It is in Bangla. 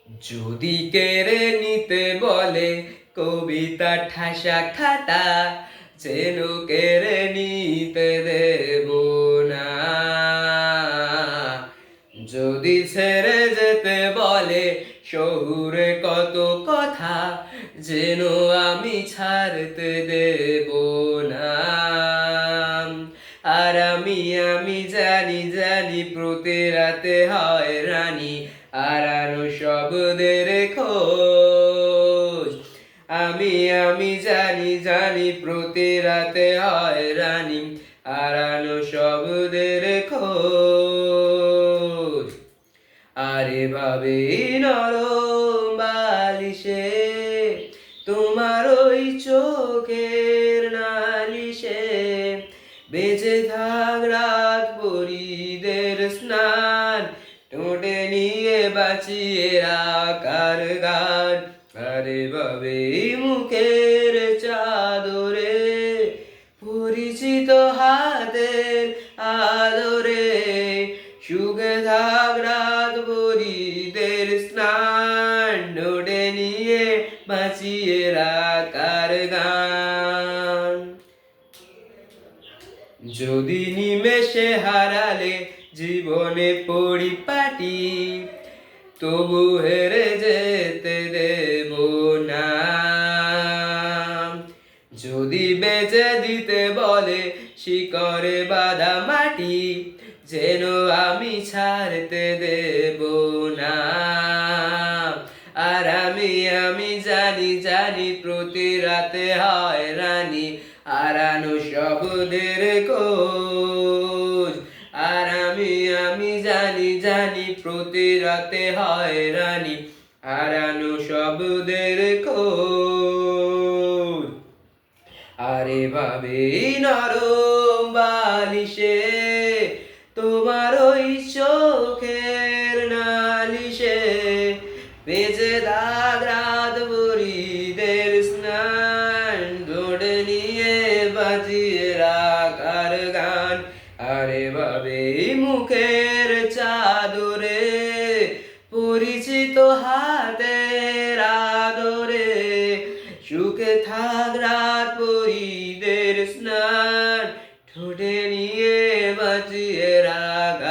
যদি কেড়ে নিতে বলে কবিতা ঠাসা খাতা, যেন কেড়ে নিতে দেব না। যদি ছেড়ে যেতে বলে শহুরে কত কথা, যেন আমি ছাড়তে দেব না। আর আমি জানি প্রতি রাতে হয় রানী, হারানো শব্দের খোঁজ। আমি জানি প্রতি রাতে হয় রানী, হারানো শব্দের খোঁজ। আরে ভাবে নরম বালিশে তোমার ওই চোখের নালিশে, বেঁচে থাক রাত পরীদের স্নান, ঠোঁটে নিয়ে বাঁচিয়ে রাখার গান। আরে ভাবে মুখের চাদরে পরিচিত হাতের আদরে, সুখে থাক রাত পরীদের স্নান, ঠোঁটে নিয়ে বাঁচিয়ে রাখার গান। যদি নিমেষে হারালে জীবনে পরিপাটি, তবু হেরে যেতে দেব না। যদি বেচে দিতে বলে শিকড়ে বাঁধা মাটি, যেন আমি ছাড়তে দেব না। আর আমি জানি প্রতি রাতে হয় রানী, হারানো শব্দের খোঁজ। আর আমি জানি প্রতি রাতে হয় রানী, হারানো শব্দের খোঁজ। আরে ভাবে নরম বালিশে তোমার ওই চোখের নালিশে, বেঁচে দাগ রাত বুড়িদের স্নান, ধরে নিয়ে বাজিয়ে রাখার গান। আরে ভাবে মুখের চাদরে পরিচিত হাতের আদরে, সুখে থাক রাত পরীদের স্নান, ঠোঁটে নিয়ে বাঁচিয়ে রাখা